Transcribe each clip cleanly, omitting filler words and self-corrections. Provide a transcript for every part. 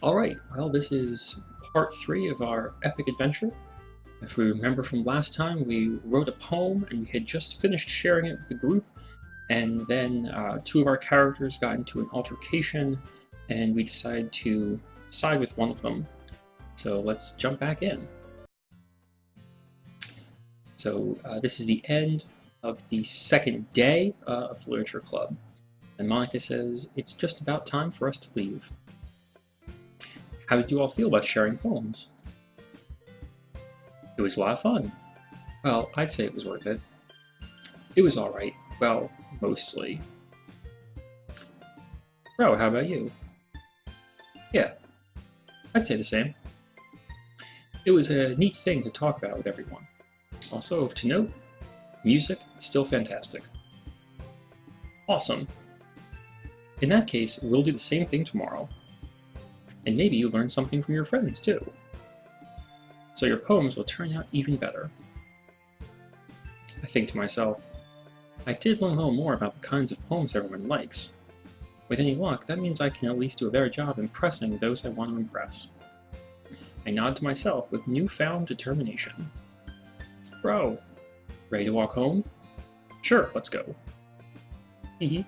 Alright, well, this is part 3 of our epic adventure. If we remember from last time, we wrote a poem and we had just finished sharing it with the group, and then two of our characters got into an altercation, and we decided to side with one of them. So let's jump back in. So this is the end of the second day of the Literature Club, and Monica says it's just about time for us to leave. How did you all feel about sharing poems? It was a lot of fun. Well, I'd say it was worth it. It was alright. Well, mostly. Bro, how about you? Yeah, I'd say the same. It was a neat thing to talk about with everyone. Also, to note, music still fantastic. Awesome. In that case, we'll do the same thing tomorrow. And maybe you learn something from your friends, too. So your poems will turn out even better. I think to myself, I did learn a little more about the kinds of poems everyone likes. With any luck, that means I can at least do a better job impressing those I want to impress. I nod to myself with newfound determination. Bro, ready to walk home? Sure, let's go. Hee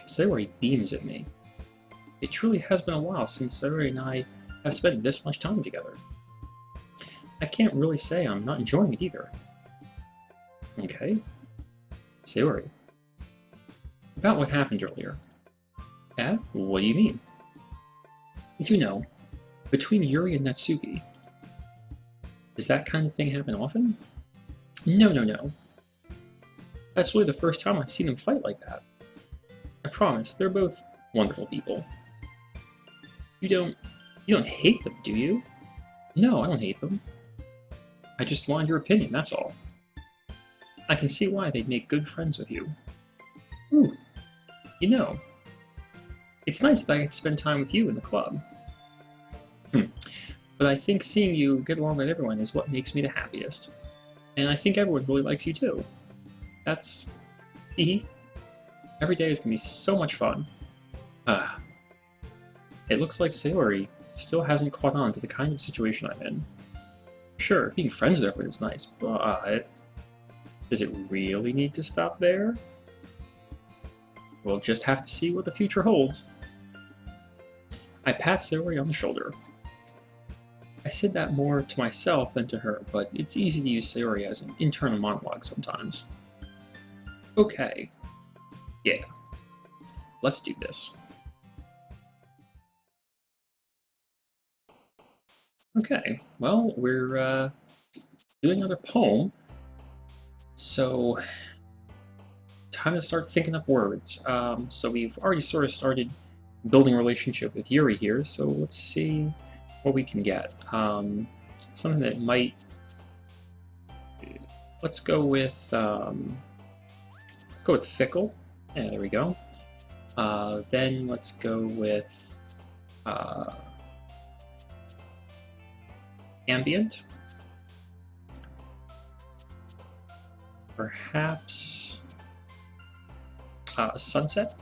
Sayori beams at me. It truly has been a while since Sayori and I have spent this much time together. I can't really say I'm not enjoying it either. Okay. Sayori. About what happened earlier. Eh? What do you mean? You know, between Yuri and Natsuki. Does that kind of thing happen often? No. That's really the first time I've seen them fight like that. I promise, they're both wonderful people. You don't hate them, do you? No, I don't hate them. I just wanted your opinion, that's all. I can see why they'd make good friends with you. Ooh, you know, it's nice that I get to spend time with you in the club. But I think seeing you get along with everyone is what makes me the happiest. And I think everyone really likes you too. That's... Every day is gonna be so much fun. It looks like Sayori still hasn't caught on to the kind of situation I'm in. Sure, being friends with everyone is nice, but... does it really need to stop there? We'll just have to see what the future holds. I pat Sayori on the shoulder. I said that more to myself than to her, but it's easy to use Sayori as an internal monologue sometimes. Okay. Yeah. Let's do this. Okay, well, we're doing another poem. So, time to start thinking up words. So we've already sort of started building a relationship with Yuri here, so let's see what we can get. Something that might... Let's go with fickle. Yeah, there we go. Then let's go with ambient. Perhaps sunset.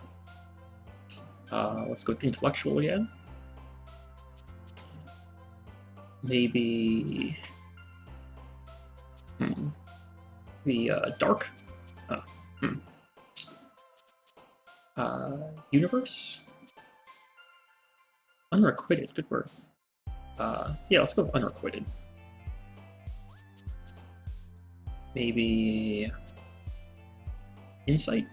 Let's go with intellectual again. Maybe dark. Universe. Unrequited, good word. Yeah, let's go with unrequited. Maybe insight?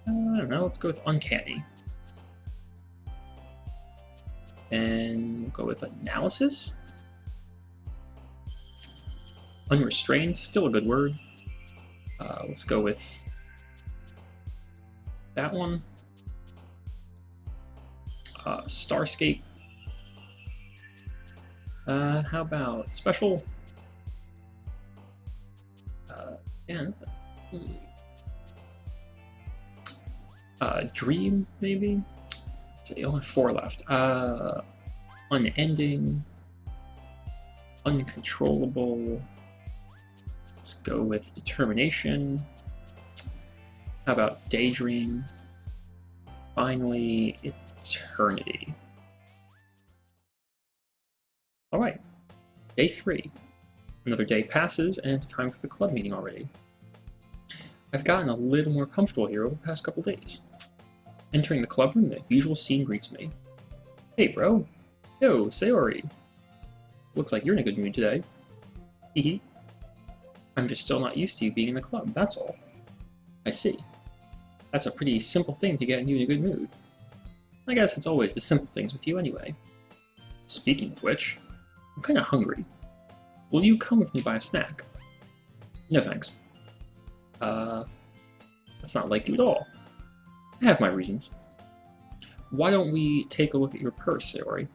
I don't know, let's go with uncanny. And we'll go with analysis? Unrestrained, still a good word. Let's go with that one. Starscape. How about special? Dream, maybe? So you only have 4 left. Unending. Uncontrollable. Let's go with determination. How about daydream? Finally, eternity. Alright, day 3. Another day passes, and it's time for the club meeting already. I've gotten a little more comfortable here over the past couple days. Entering the club room, the usual scene greets me. Hey, bro. Yo, Sayori. Looks like you're in a good mood today. Hehe. I'm just still not used to you being in the club, that's all. I see. That's a pretty simple thing to get you in a good mood. I guess it's always the simple things with you anyway. Speaking of which, I'm kinda hungry. Will you come with me buy a snack? No thanks. That's not like you at all. I have my reasons. Why don't we take a look at your purse, Sayori?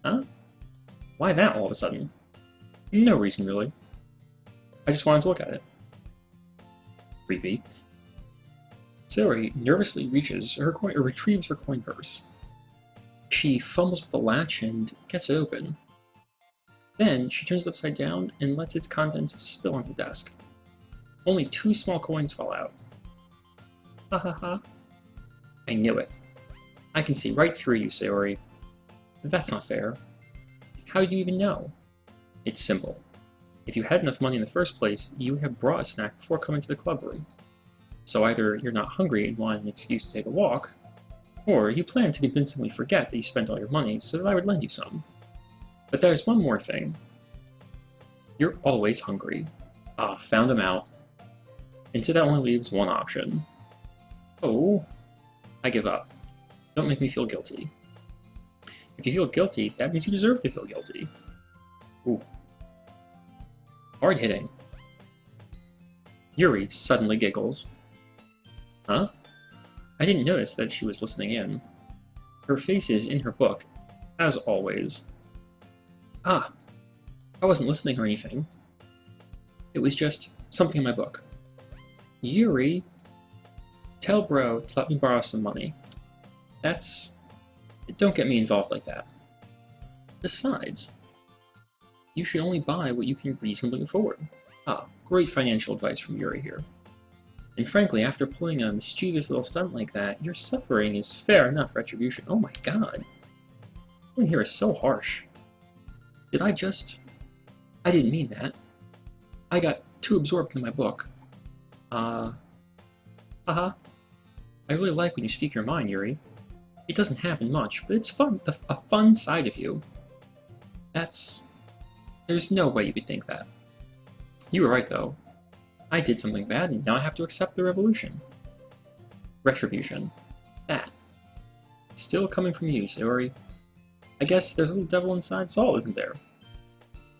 Huh? Why that all of a sudden? No reason, really. I just wanted to look at it. Creepy. Sayori nervously reaches her coin, or retrieves her coin purse. She fumbles with the latch and gets it open. Then she turns it upside down and lets its contents spill onto the desk. Only 2 small coins fall out. Ha ha ha. I knew it. I can see right through you, Sayori. That's not fair. How do you even know? It's simple. If you had enough money in the first place, you would have brought a snack before coming to the club room. So either you're not hungry and want an excuse to take a walk, or you plan to convincingly forget that you spent all your money so that I would lend you some. But there's one more thing. You're always hungry. Ah, found him out. And so that only leaves one option. Oh, I give up. Don't make me feel guilty. If you feel guilty, that means you deserve to feel guilty. Ooh. Hard hitting. Yuri suddenly giggles. Huh? I didn't notice that she was listening in. Her face is in her book, as always. Ah, I wasn't listening or anything. It was just something in my book. Yuri, tell bro to let me borrow some money. Don't get me involved like that. Besides, you should only buy what you can reasonably afford. Ah, great financial advice from Yuri here. And frankly, after pulling a mischievous little stunt like that, your suffering is fair enough retribution. Oh my god. Everyone here is so harsh. I didn't mean that. I got too absorbed in my book. Haha. I really like when you speak your mind, Yuri. It doesn't happen much, but it's fun, a fun side of you. There's no way you could think that. You were right, though. I did something bad, and now I have to accept the revolution. Retribution. That. Still coming from you, Sayori. I guess there's a little devil inside Saul, isn't there?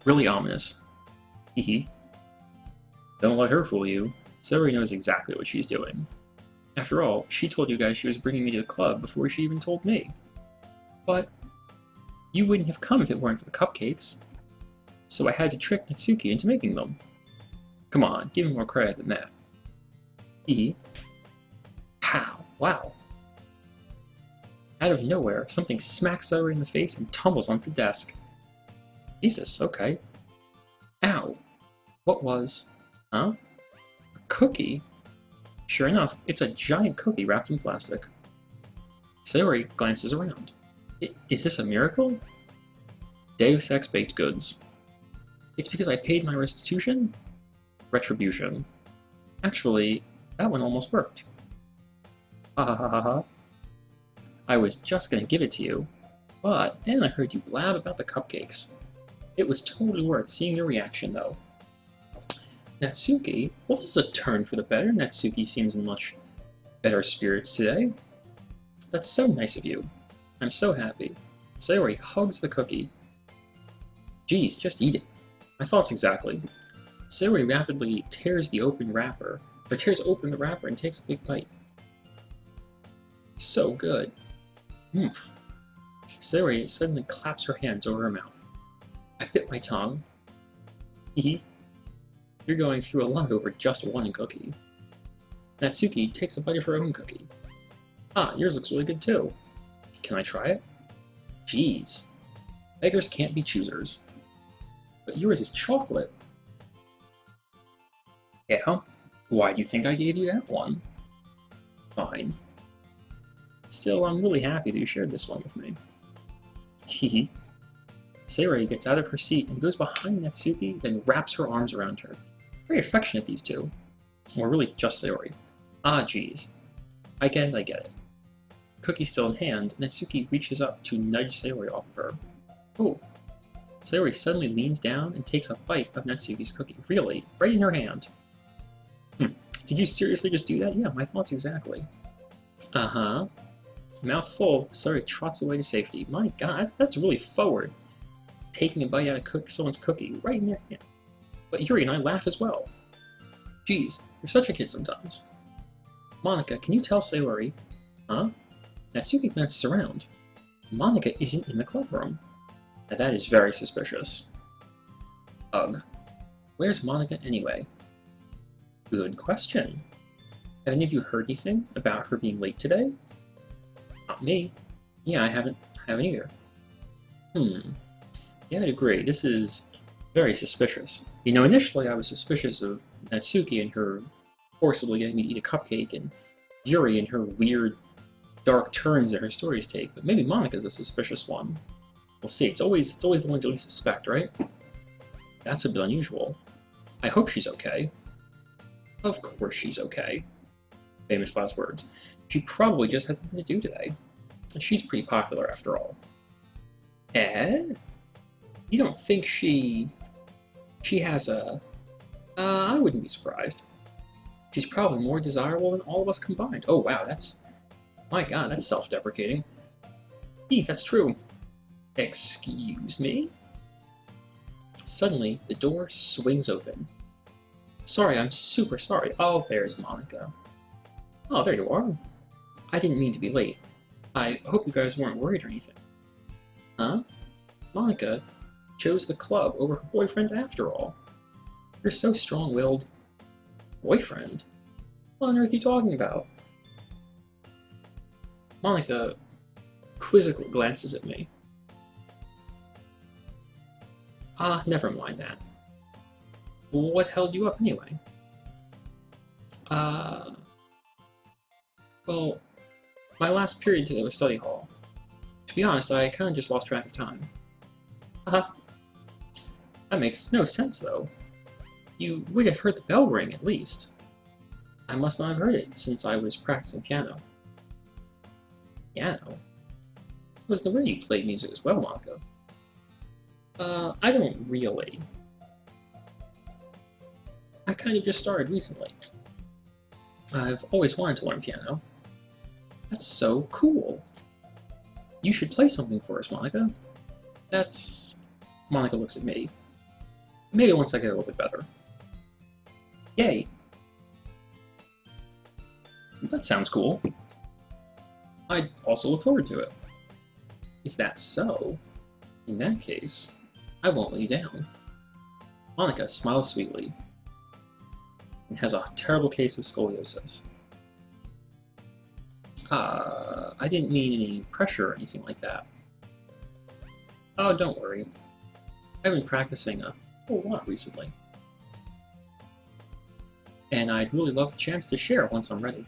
Really ominous. Hehe. Don't let her fool you. Sayori knows exactly what she's doing. After all, she told you guys she was bringing me to the club before she even told me. But you wouldn't have come if it weren't for the cupcakes. So I had to trick Natsuki into making them. Come on, give him more credit than that. Hehe. Pow! Wow. Out of nowhere, something smacks Sayori in the face and tumbles onto the desk. Jesus, okay. Ow! What was... Huh? A cookie? Sure enough, it's a giant cookie wrapped in plastic. Sayori glances around. Is this a miracle? Deus Ex baked goods. It's because I paid my restitution? Retribution. Actually, that one almost worked. Ha ha ha ha ha. I was just gonna give it to you, but then I heard you blab about the cupcakes. It was totally worth seeing your reaction, though. Natsuki? Well, this is a turn for the better. Natsuki seems in much better spirits today. That's so nice of you. I'm so happy. Sayori hugs the cookie. Geez, just eat it. My thoughts exactly. Sayori rapidly tears open the wrapper and takes a big bite. So good. Oomph. Sayori suddenly claps her hands over her mouth. I bit my tongue. Hehe. You're going through a lot over just one cookie. Natsuki takes a bite of her own cookie. Ah, yours looks really good too. Can I try it? Jeez. Beggars can't be choosers. But yours is chocolate. Yeah? Why do you think I gave you that one? Fine. Still, I'm really happy that you shared this one with me. Hehe. Sayori gets out of her seat and goes behind Natsuki, then wraps her arms around her. Very affectionate, these two. Or really, just Sayori. Ah, geez. I get it. Cookie still in hand, Natsuki reaches up to nudge Sayori off of her. Oh. Sayori suddenly leans down and takes a bite of Natsuki's cookie. Really? Right in her hand. Did you seriously just do that? Yeah, my thoughts exactly. Uh-huh. Mouth full, Sayori trots away to safety. My god, that's really forward. Taking a bite out of someone's cookie right in their hand. But Yuri and I laugh as well. Geez, you're such a kid sometimes. Monika, can you tell Sayori? Huh? Natsuki glances around. Monika isn't in the clubroom. Now that is very suspicious. Ugh. Where's Monika anyway? Good question. Have any of you heard anything about her being late today? Not me. Yeah, I haven't either. Yeah, I'd agree. This is very suspicious. You know, initially I was suspicious of Natsuki and her forcibly getting me to eat a cupcake, and Yuri and her weird, dark turns that her stories take. But maybe Monika's the suspicious one. We'll see. It's always the ones that we suspect, right? That's a bit unusual. I hope she's okay. Of course she's okay. Famous last words. She probably just had something to do today. She's pretty popular after all. You don't think she has a... I wouldn't be surprised. She's probably more desirable than all of us combined. Oh wow, that's... My god, that's self-deprecating. That's true. Excuse me? Suddenly, the door swings open. Sorry, I'm super sorry. Oh, there's Monika. Oh, there you are. I didn't mean to be late. I hope you guys weren't worried or anything. Huh? Monika chose the club over her boyfriend after all. You're so strong-willed. Boyfriend? What on earth are you talking about? Monika quizzically glances at me. Never mind that. What held you up anyway? Well, my last period today was study hall. To be honest, I kinda just lost track of time. That makes no sense, though. You would have heard the bell ring, at least. I must not have heard it, since I was practicing piano. Piano? It was the way you played music as well, Monika. I don't really. I kind of just started recently. I've always wanted to learn piano. That's so cool. You should play something for us, Monika. That's... Monika looks at me. Maybe once I get a little bit better. Yay. That sounds cool. I'd also look forward to it. Is that so? In that case, I won't let you down. Monika smiles sweetly and has a terrible case of scoliosis. I didn't mean any pressure or anything like that. Oh, don't worry. I've been practicing a whole lot recently. And I'd really love the chance to share once I'm ready.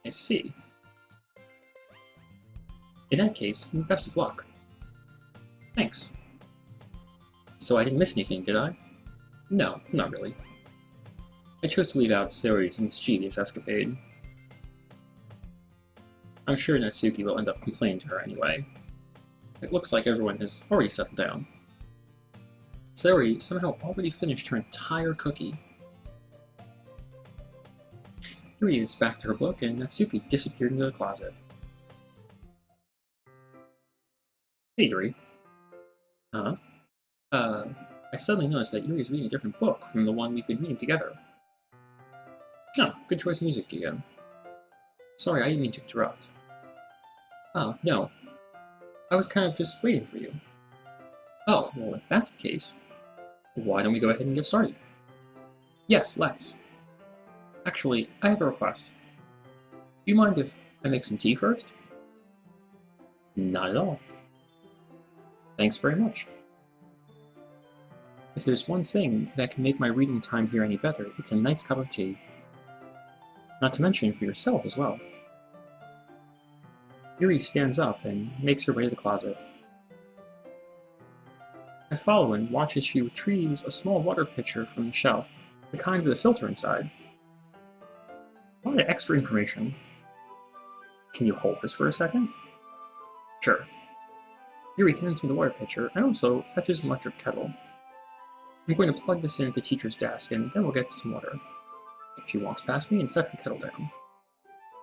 I see. In that case, best of luck. Thanks. So I didn't miss anything, did I? No, not really. I chose to leave out Sayori's mischievous escapade. I'm sure Natsuki will end up complaining to her anyway. It looks like everyone has already settled down. Sayori somehow already finished her entire cookie. Yuri is back to her book, and Natsuki disappeared into the closet. Hey, Yuri. Huh? I suddenly noticed that Yuri is reading a different book from the one we've been reading together. No, good choice of music again. Sorry, I didn't mean to interrupt. Oh, no. I was kind of just waiting for you. Oh, well, if that's the case, why don't we go ahead and get started? Yes, let's. Actually, I have a request. Do you mind if I make some tea first? Not at all. Thanks very much. If there's one thing that can make my reading time here any better, it's a nice cup of tea. Not to mention for yourself as well. Yuri stands up and makes her way to the closet. I follow and watch as she retrieves a small water pitcher from the shelf, the kind with a filter inside. A lot of extra information. Can you hold this for a second? Sure. Yuri hands me the water pitcher and also fetches an electric kettle. I'm going to plug this in at the teacher's desk and then we'll get some water. She walks past me and sets the kettle down.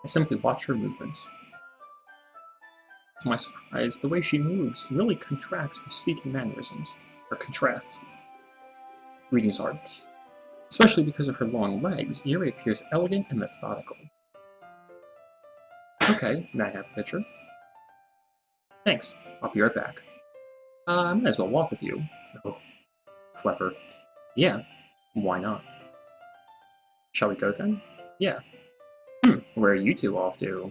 I simply watch her movements. To my surprise, the way she moves really contracts her speaking mannerisms, or contrasts. Reading is hard. Especially because of her long legs, Yuri appears elegant and methodical. Okay, may I have the pitcher? Thanks, I'll be right back. I might as well walk with you. Oh, clever. Yeah, why not? Shall we go then? Yeah. Where are you two off to?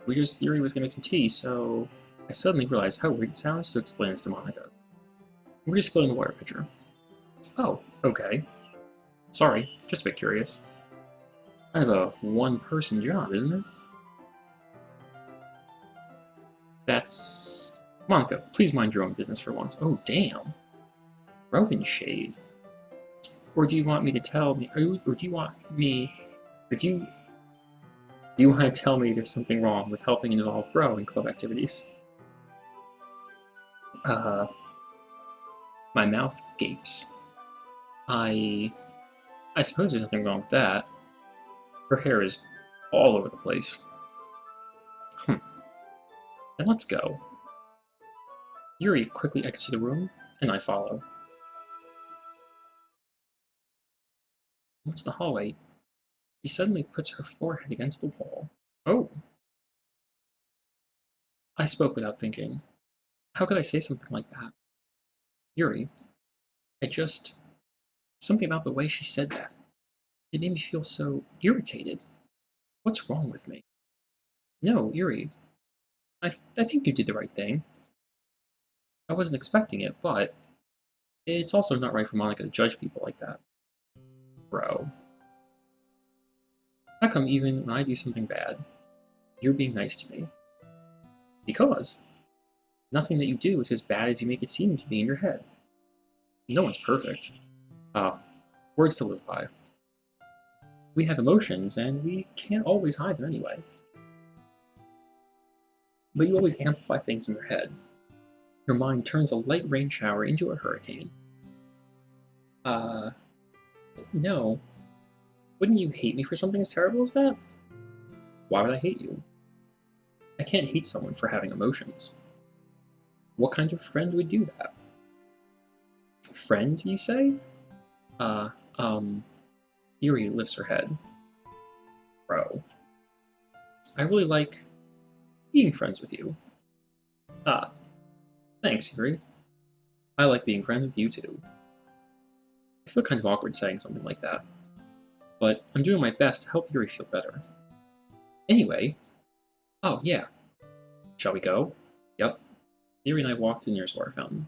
Yuri was gonna make some tea, so I suddenly realized how weird it sounds to explain this to Monica. We're just filling the water pitcher. Oh, okay. Sorry, just a bit curious. Kind of a one-person job, isn't it? That's... Monica, please mind your own business for once. Oh, damn. Rowan shade. Or do you want me to tell me... Or do you want me... Or do you want to tell me there's something wrong with helping involve Bro in club activities? My mouth gapes. I suppose there's nothing wrong with that. Her hair is all over the place. Then let's go. Yuri quickly exits the room, and I follow. Once in the hallway, she suddenly puts her forehead against the wall. Oh! I spoke without thinking. How could I say something like that? Yuri, something about the way she said that. It made me feel so irritated. What's wrong with me? No, Yuri. I think you did the right thing. I wasn't expecting it, but it's also not right for Monica to judge people like that. Bro. How come even when I do something bad, you're being nice to me? Because nothing that you do is as bad as you make it seem to be in your head. No one's perfect. Words to live by. We have emotions, and we can't always hide them anyway. But you always amplify things in your head. Your mind turns a light rain shower into a hurricane. No. Wouldn't you hate me for something as terrible as that? Why would I hate you? I can't hate someone for having emotions. What kind of friend would do that? Friend, you say? Yuri lifts her head. Bro. I really like being friends with you. Thanks, Yuri. I like being friends with you too. I feel kind of awkward saying something like that, but I'm doing my best to help Yuri feel better. Anyway, oh yeah, shall we go? Yep. Yuri and I walk to the nearest water fountain.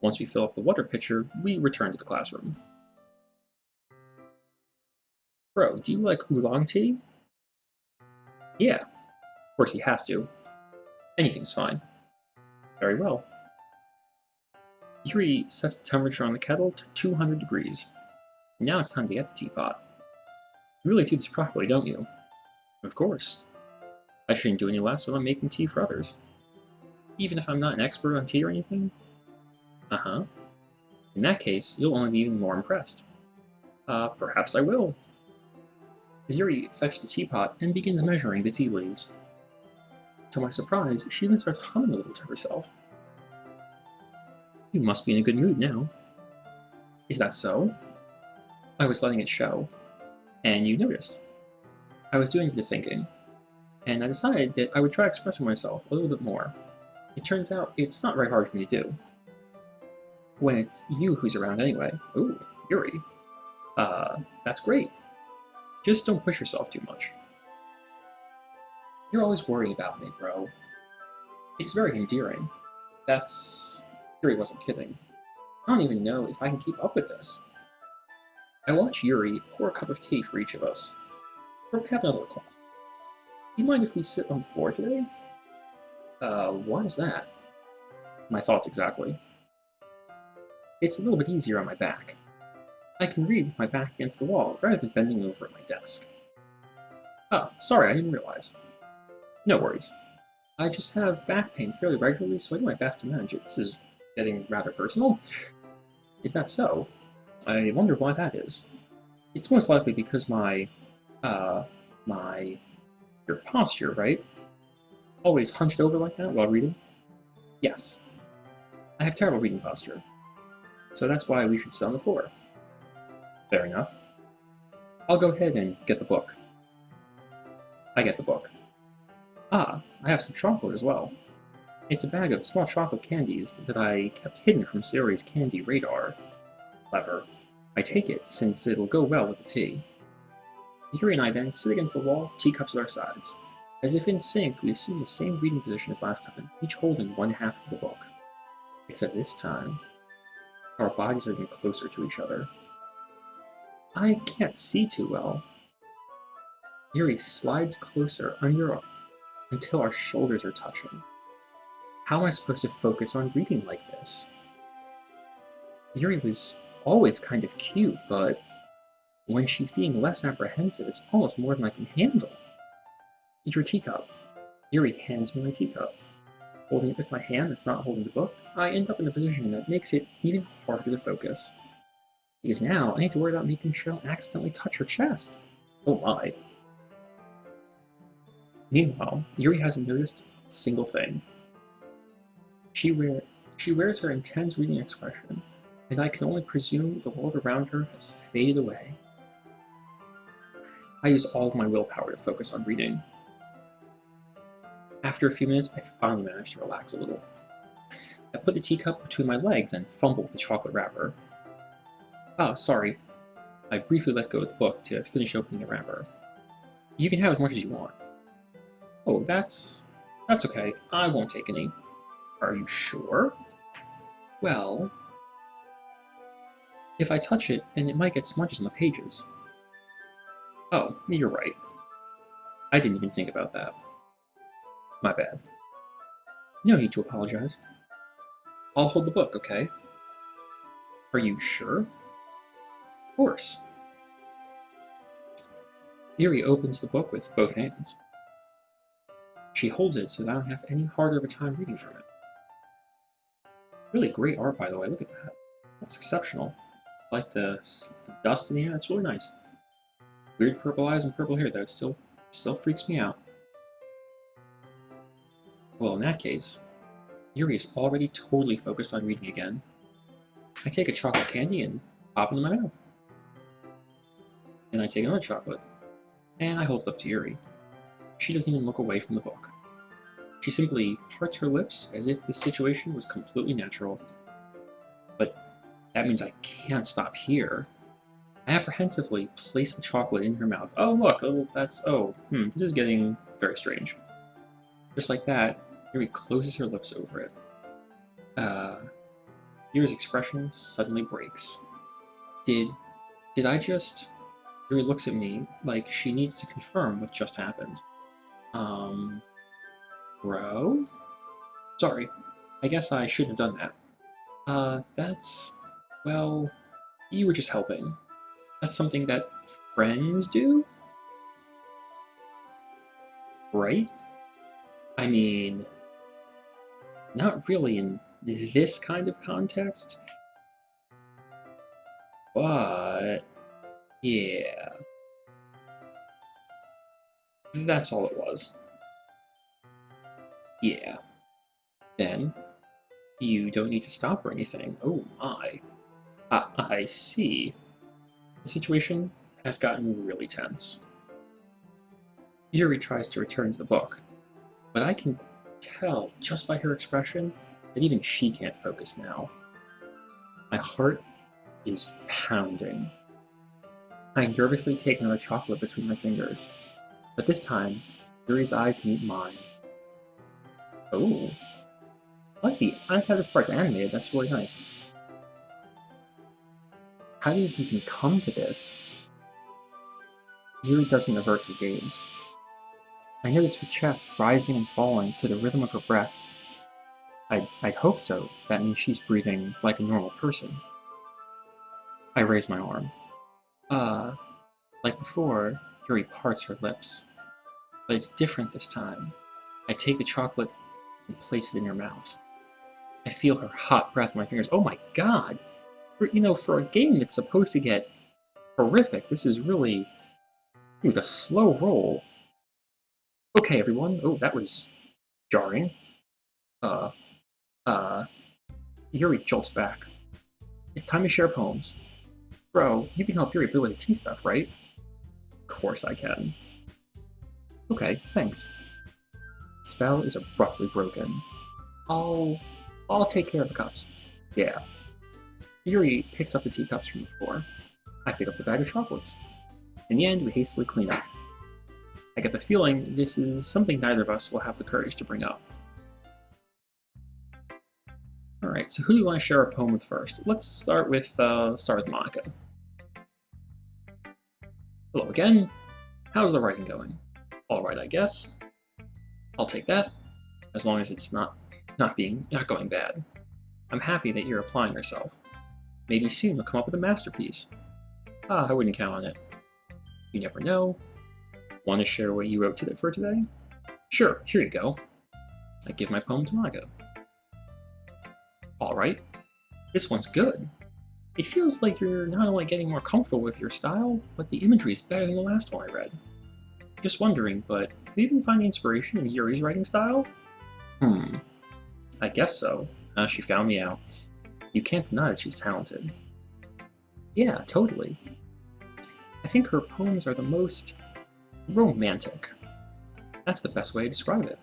Once we fill up the water pitcher, we return to the classroom. Bro, do you like oolong tea? Yeah, of course he has to. Anything's fine. Very well. Yuri sets the temperature on the kettle to 200 degrees. Now it's time to get the teapot. You really do this properly, don't you? Of course. I shouldn't do any less when I'm making tea for others. Even if I'm not an expert on tea or anything? Uh-huh. In that case, you'll only be even more impressed. Perhaps I will. Yuri fetches the teapot and begins measuring the tea leaves. To my surprise, she even starts humming a little to herself. You must be in a good mood now. Is that so? I was letting it show, and you noticed. I was doing a bit of thinking, and I decided that I would try expressing myself a little bit more. It turns out it's not very hard for me to do. When it's you who's around anyway. Ooh, Yuri. That's great. Just don't push yourself too much. You're always worried about me, bro. It's very endearing. Yuri wasn't kidding. I don't even know if I can keep up with this. I watch Yuri pour a cup of tea for each of us. Or have another request. you mind if we sit on the floor today? Why is that? My thoughts exactly. It's a little bit easier on my back. I can read with my back against the wall rather than bending over at my desk. Oh, sorry, I didn't realize. No worries. I just have back pain fairly regularly, so I do my best to manage it. This is getting rather personal. Is that so? I wonder why that is. It's most likely because uh, your posture, right? Always hunched over like that while reading? Yes. I have terrible reading posture, so that's why we should sit on the floor. Fair enough. I'll go ahead and get the book. I get the book. Ah, I have some chocolate as well. It's a bag of small chocolate candies that I kept hidden from Sayori's candy radar. Clever. I take it, since it'll go well with the tea. Yuri and I then sit against the wall, teacups at our sides. As if in sync, we assume the same reading position as last time, each holding one half of the book. Except this time, our bodies are getting closer to each other. I can't see too well. Yuri slides closer until our shoulders are touching. How am I supposed to focus on reading like this? Yuri was always kind of cute, but when she's being less apprehensive, it's almost more than I can handle. Your teacup. Yuri hands me my teacup. Holding it with my hand that's not holding the book, I end up in a position that makes it even harder to focus. Because now I need to worry about making sure I don't accidentally touch her chest. Oh my. Meanwhile, Yuri hasn't noticed a single thing. She wears her intense reading expression, and I can only presume the world around her has faded away. I use all of my willpower to focus on reading. After a few minutes, I finally manage to relax a little. I put the teacup between my legs and fumble with the chocolate wrapper. Ah, sorry. I briefly let go of the book to finish opening the wrapper. You can have as much as you want. Oh, that's okay. I won't take any. Are you sure? Well, if I touch it, then it might get smudges on the pages. Oh, you're right. I didn't even think about that. My bad. No need to apologize. I'll hold the book, okay? Are you sure? Of course. Yuri opens the book with both hands. She holds it so that I don't have any harder of a time reading from it. Really great art, by the way. Look at that. That's exceptional. I like the dust in the air. That's really nice. Weird purple eyes and purple hair, though. It still freaks me out. Well, in that case, Yuri is already totally focused on reading again. I take a chocolate candy and pop it in my mouth. Then I take another chocolate, and I hold it up to Yuri. She doesn't even look away from the book. She simply parts her lips as if the situation was completely natural. But that means I can't stop here. I apprehensively place the chocolate in her mouth. Oh, look, this is getting very strange. Just like that, Yuri closes her lips over it. Yuri's expression suddenly breaks. Did I just... Yuri looks at me like she needs to confirm what just happened. Bro? Sorry, I guess I shouldn't have done that. Well, you were just helping. That's something that friends do? Right? I mean, not really in this kind of context, but yeah, that's all it was. Yeah. Then, you don't need to stop or anything. Oh my. I see. The situation has gotten really tense. Yuri tries to return to the book, but I can tell just by her expression that even she can't focus now. My heart is pounding. I nervously take another chocolate between my fingers, but this time, Yuri's eyes meet mine. Oh, I like how this part's animated, that's really nice. How do you even come to this? Yuri doesn't avert her gaze. I notice her chest rising and falling to the rhythm of her breaths. I'd hope so. That means she's breathing like a normal person. I raise my arm. Uh, like before, Yuri parts her lips. But it's different this time. I take the chocolate and place it in her mouth. I feel her hot breath on my fingers. Oh my god! For a game that's supposed to get horrific, this is really... Ooh, the slow roll. Okay, everyone. Oh, that was jarring. Uh, uh... Yuri jolts back. It's time to share poems. Bro, you can help Yuri build with the tea stuff, right? Of course I can. Okay, thanks. The spell is abruptly broken. I'll take care of the cups. Yeah. Yuri picks up the teacups from the floor. I pick up the bag of chocolates. In the end, we hastily clean up. I get the feeling this is something neither of us will have the courage to bring up. Alright, so who do you want to share a poem with first? Let's start with Monica. Hello again. How's the writing going? Alright, I guess. I'll take that, as long as it's not going bad. I'm happy that you're applying yourself. Maybe soon you'll come up with a masterpiece. I wouldn't count on it. You never know. Want to share what you wrote for today? Sure, here you go. I give my poem to Monica. Alright, this one's good. It feels like you're not only getting more comfortable with your style, but the imagery is better than the last one I read. Just wondering, but have you been finding inspiration in Yuri's writing style? I guess so. She found me out. You can't deny that she's talented. Yeah, totally. I think her poems are the most romantic. That's the best way to describe it.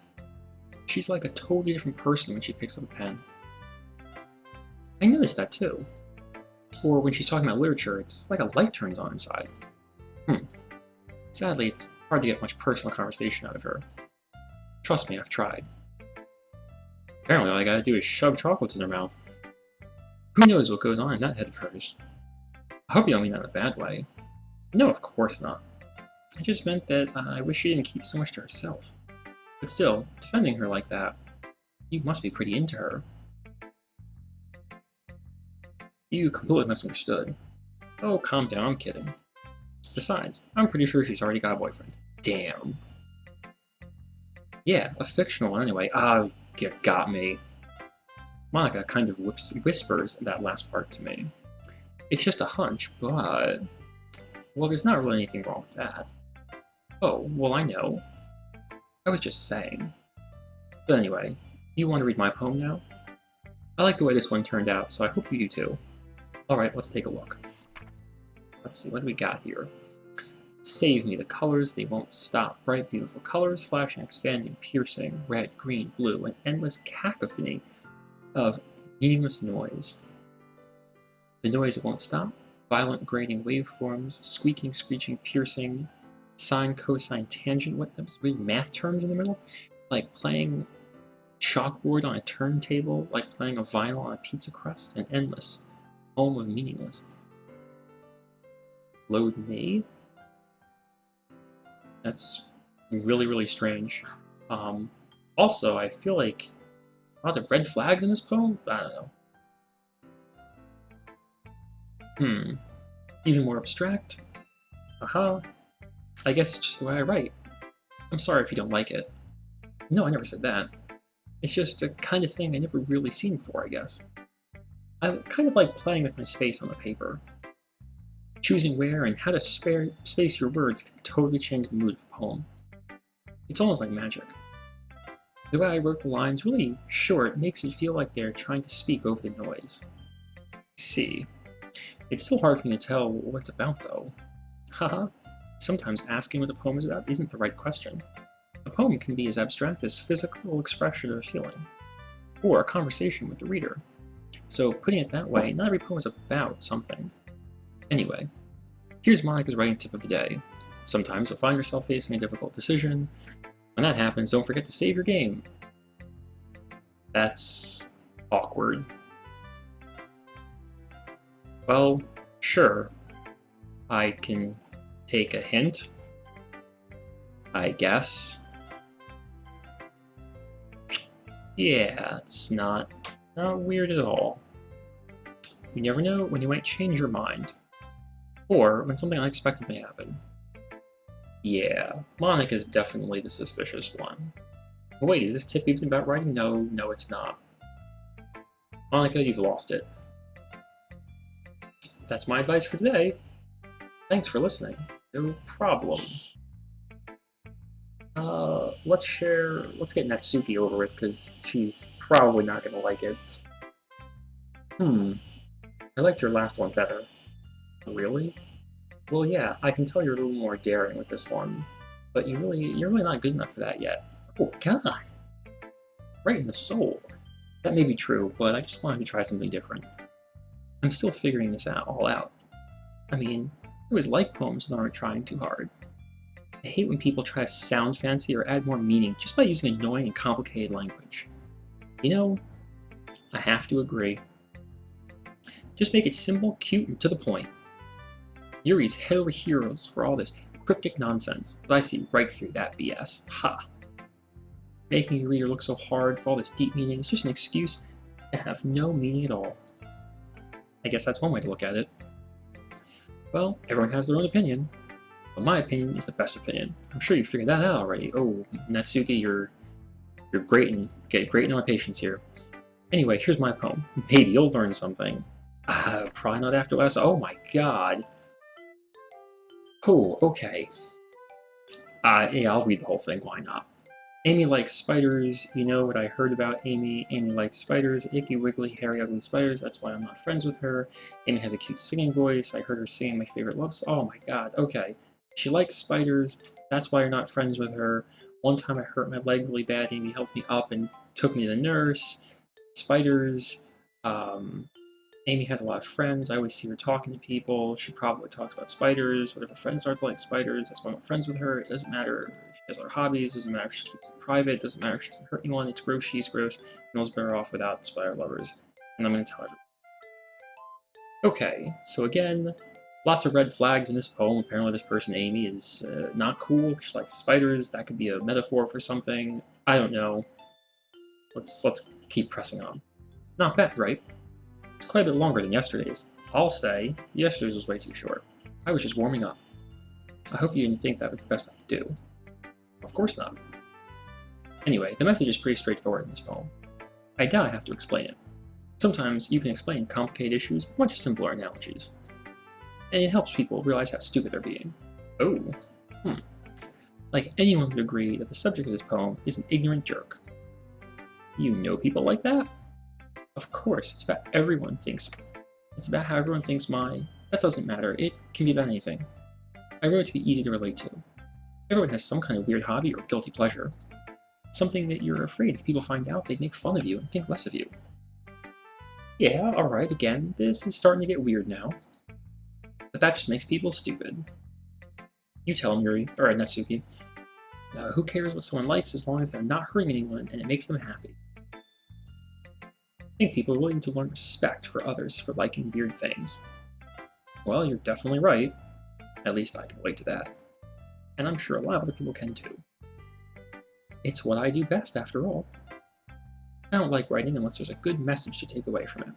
She's like a totally different person when she picks up a pen. I noticed that too. Or when she's talking about literature, it's like a light turns on inside. Sadly, it's hard to get much personal conversation out of her. Trust me, I've tried. Apparently all I gotta do is shove chocolates in her mouth. Who knows what goes on in that head of hers? I hope you don't mean that in a bad way. No, of course not. I just meant that I wish she didn't keep so much to herself. But still, defending her like that, you must be pretty into her. You completely misunderstood. Oh, calm down, I'm kidding. Besides, I'm pretty sure she's already got a boyfriend. Damn. Yeah, a fictional one anyway. You got me. Monica kind of whispers that last part to me. It's just a hunch, but... Well, there's not really anything wrong with that. Oh, well, I know. I was just saying. But anyway, you want to read my poem now? I like the way this one turned out, so I hope you do too. Alright, let's take a look. Let's see, what do we got here? Save me, the colors, they won't stop. Bright, beautiful colors, flashing, expanding, piercing, red, green, blue, an endless cacophony of meaningless noise. The noise that won't stop, violent grating waveforms, squeaking, screeching, piercing, sine, cosine, tangent, what those weird math terms in the middle? Like playing chalkboard on a turntable, like playing a vinyl on a pizza crust, and endless, home of meaningless. Load made? That's really, really strange. Also, I feel like a lot of red flags in this poem? I don't know. Even more abstract? I guess it's just the way I write. I'm sorry if you don't like it. No, I never said that. It's just a kind of thing I never really seen before, I guess. I kind of like playing with my space on the paper. Choosing where and how to space your words can totally change the mood of a poem. It's almost like magic. The way I wrote the lines really short makes it feel like they're trying to speak over the noise. See. It's still hard for me to tell what it's about, though. Haha. Sometimes asking what a poem is about isn't the right question. A poem can be as abstract as physical expression of a feeling, or a conversation with the reader. So putting it that way, not every poem is about something. Anyway, here's Monica's writing tip of the day. Sometimes you'll find yourself facing a difficult decision. When that happens, don't forget to save your game. That's awkward. Well, sure. I can take a hint, I guess. Yeah, it's not weird at all. You never know when you might change your mind, or when something unexpected may happen. Yeah, Monica's definitely the suspicious one. Wait, is this tip even about writing? No, it's not. Monica, you've lost it. That's my advice for today. Thanks for listening. No problem. Let's get Natsuki over with, because she's probably not gonna like it. I liked your last one better. Really? Well, yeah, I can tell you're a little more daring with this one, but you're really not good enough for that yet. Oh, God! Right in the soul. That may be true, but I just wanted to try something different. I'm still figuring this all out. I mean, I always like poems that aren't trying too hard. I hate when people try to sound fancy or add more meaning just by using annoying and complicated language. You know, I have to agree. Just make it simple, cute, and to the point. Yuri's head over heels for all this cryptic nonsense, but I see right through that BS. Ha! Making your reader look so hard for all this deep meaning is just an excuse to have no meaning at all. I guess that's one way to look at it. Well, everyone has their own opinion, but my opinion is the best opinion. I'm sure you figured that out already. Oh, Natsuki, you're grating on my patience here. Anyway, here's my poem. Maybe you'll learn something. Probably not after last. Oh my God. Oh, okay. Yeah, I'll read the whole thing. Why not? Amy likes spiders. You know what I heard about Amy. Amy likes spiders. Icky, wiggly, hairy, ugly spiders. That's why I'm not friends with her. Amy has a cute singing voice. I heard her singing my favorite love song. Oh my God. Okay. She likes spiders. That's why you're not friends with her. One time I hurt my leg really bad. Amy helped me up and took me to the nurse. Spiders. Amy has a lot of friends. I always see her talking to people. She probably talks about spiders. Whatever friends start to like spiders, that's why I'm friends with her. It doesn't matter if she has other hobbies. It doesn't matter if she keeps it private. It doesn't matter if she doesn't hurt anyone. It's gross. She's gross. Noel's better off without spider lovers. And I'm going to tell everyone. Okay, so again, lots of red flags in this poem. Apparently this person, Amy, is not cool. She likes spiders. That could be a metaphor for something. I don't know. Let's keep pressing on. Not bad, right? It's quite a bit longer than yesterday's. I'll say, yesterday's was way too short. I was just warming up. I hope you didn't think that was the best I could do. Of course not. Anyway, the message is pretty straightforward in this poem. I doubt I have to explain it. Sometimes you can explain complicated issues with much simpler analogies. And it helps people realize how stupid they're being. Oh, Like anyone would agree that the subject of this poem is an ignorant jerk. You know people like that? Of course, it's about It's about how everyone thinks mine. That doesn't matter. It can be about anything. I wrote it to be easy to relate to. Everyone has some kind of weird hobby or guilty pleasure. Something that you're afraid if people find out they'd make fun of you and think less of you. Yeah, alright, again, this is starting to get weird now. But that just makes people stupid. You tell them, Yuri, or Natsuki. Who cares what someone likes as long as they're not hurting anyone and it makes them happy? I think people are willing to learn respect for others for liking weird things. Well, you're definitely right. At least I can relate to that. And I'm sure a lot of other people can too. It's what I do best, after all. I don't like writing unless there's a good message to take away from it.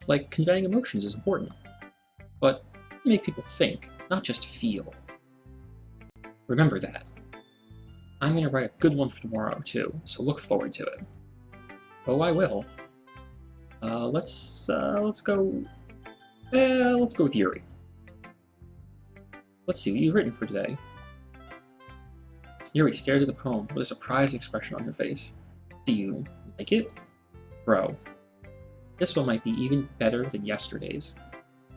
Like, conveying emotions is important. But make people think, not just feel. Remember that. I'm going to write a good one for tomorrow, too, so look forward to it. Oh, I will. Let's go with Yuri. Let's see what you've written for today. Yuri stared at the poem with a surprised expression on her face. Do you like it? Bro, this one might be even better than yesterday's.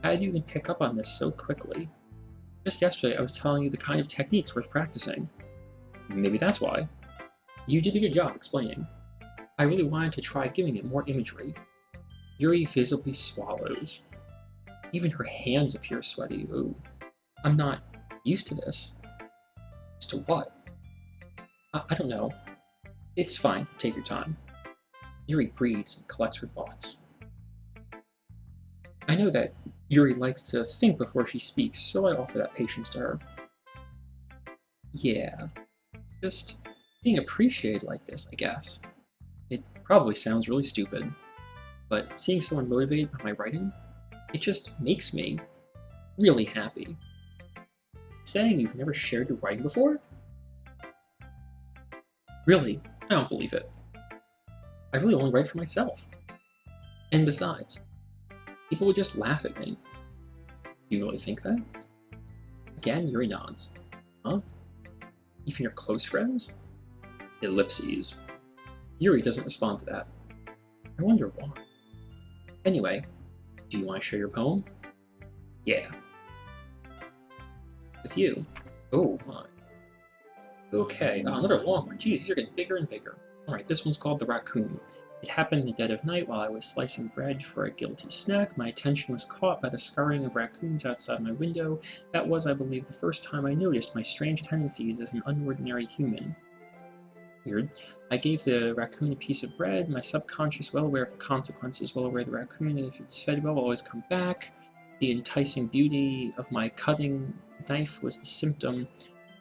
How did you even pick up on this so quickly? Just yesterday I was telling you the kind of techniques worth practicing. Maybe that's why. You did a good job explaining. I really wanted to try giving it more imagery. Yuri visibly swallows. Even her hands appear sweaty. Ooh. I'm not used to this. Used to what? I don't know. It's fine. Take your time. Yuri breathes and collects her thoughts. I know that Yuri likes to think before she speaks, so I offer that patience to her. Yeah. Just being appreciated like this, I guess. Probably sounds really stupid, but seeing someone motivated by my writing, it just makes me really happy. Saying you've never shared your writing before? Really, I don't believe it. I really only write for myself. And besides, people would just laugh at me. Do you really think that? Again, Yuri nods. Huh? Even your close friends? Ellipses. Yuri doesn't respond to that. I wonder why. Anyway, do you want to share your poem? Yeah. With you? Oh my. Okay, another long one. Jeez, these are getting bigger and bigger. Alright, this one's called The Raccoon. It happened in the dead of night while I was slicing bread for a guilty snack. My attention was caught by the scurrying of raccoons outside my window. That was, I believe, the first time I noticed my strange tendencies as an unordinary human. Weird. I gave the raccoon a piece of bread, my subconscious well aware of the consequences, well aware the raccoon, if it's fed well, will always come back. The enticing beauty of my cutting knife was the symptom.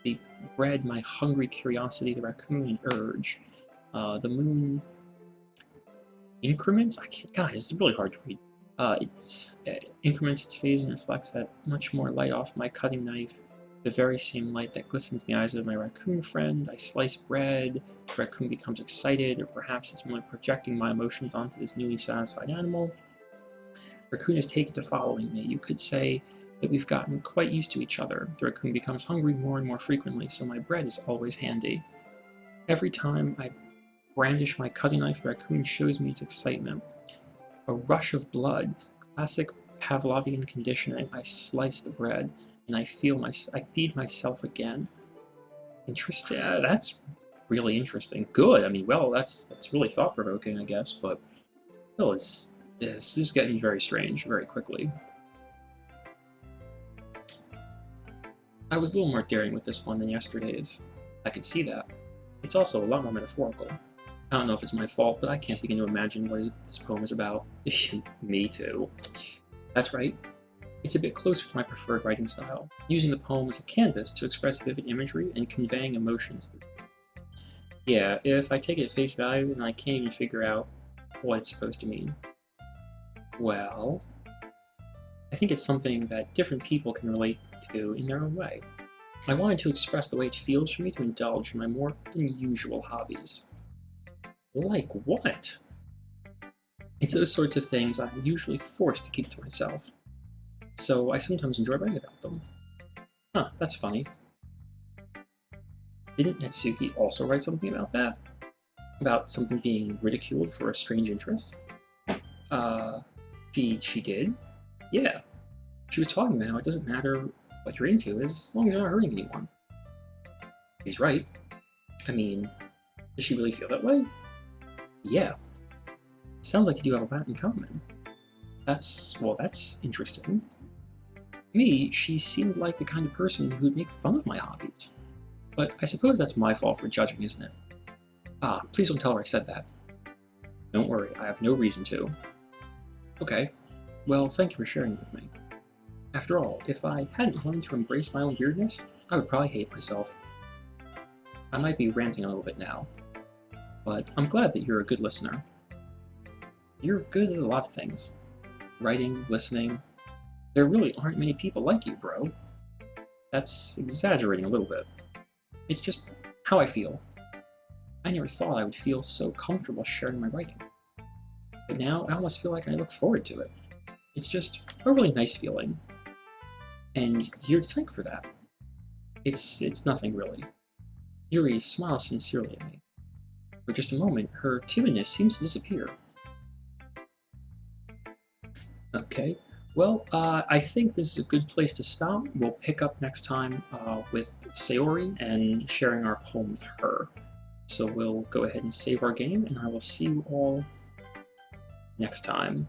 The bread, my hungry curiosity, the raccoon, an urge. The moon increments? God, this is really hard to read. It increments its phase and reflects that much more light off my cutting knife. The very same light that glistens in the eyes of my raccoon friend. I slice bread, the raccoon becomes excited, or perhaps it's merely projecting my emotions onto this newly satisfied animal. Raccoon is taken to following me. You could say that we've gotten quite used to each other. The raccoon becomes hungry more and more frequently, so my bread is always handy. Every time I brandish my cutting knife, the raccoon shows me its excitement. A rush of blood, classic Pavlovian conditioning. I slice the bread, and I feed myself again. Interesting. That's really interesting. Good. I mean, well, that's really thought-provoking, I guess, but still, this is getting very strange very quickly. I was a little more daring with this one than yesterday's. I can see that. It's also a lot more metaphorical. I don't know if it's my fault, but I can't begin to imagine what this poem is about. Me too. That's right. It's a bit closer to my preferred writing style, using the poem as a canvas to express vivid imagery and conveying emotions. Yeah, if I take it at face value, then I can't even figure out what it's supposed to mean. Well, I think it's something that different people can relate to in their own way. I wanted to express the way it feels for me to indulge in my more unusual hobbies. Like what? It's those sorts of things I'm usually forced to keep to myself. So I sometimes enjoy writing about them. Huh, that's funny. Didn't Natsuki also write something about that? About something being ridiculed for a strange interest? She did? Yeah. She was talking about how it doesn't matter what you're into as long as you're not hurting anyone. She's right. I mean, does she really feel that way? Yeah. Sounds like you do have a lot in common. That's interesting. To me, she seemed like the kind of person who'd make fun of my hobbies. But I suppose that's my fault for judging, isn't it? Ah, please don't tell her I said that. Don't worry, I have no reason to. Okay, well, thank you for sharing it with me. After all, if I hadn't learned to embrace my own weirdness, I would probably hate myself. I might be ranting a little bit now, but I'm glad that you're a good listener. You're good at a lot of things. Writing, listening. There really aren't many people like you, bro. That's exaggerating a little bit. It's just how I feel. I never thought I would feel so comfortable sharing my writing. But now I almost feel like I look forward to it. It's just a really nice feeling. And you're to thank for that. It's nothing really. Yuri smiles sincerely at me. For just a moment, her timidness seems to disappear. Okay, well, I think this is a good place to stop. We'll pick up next time with Sayori and sharing our poem with her. So we'll go ahead and save our game, and I will see you all next time.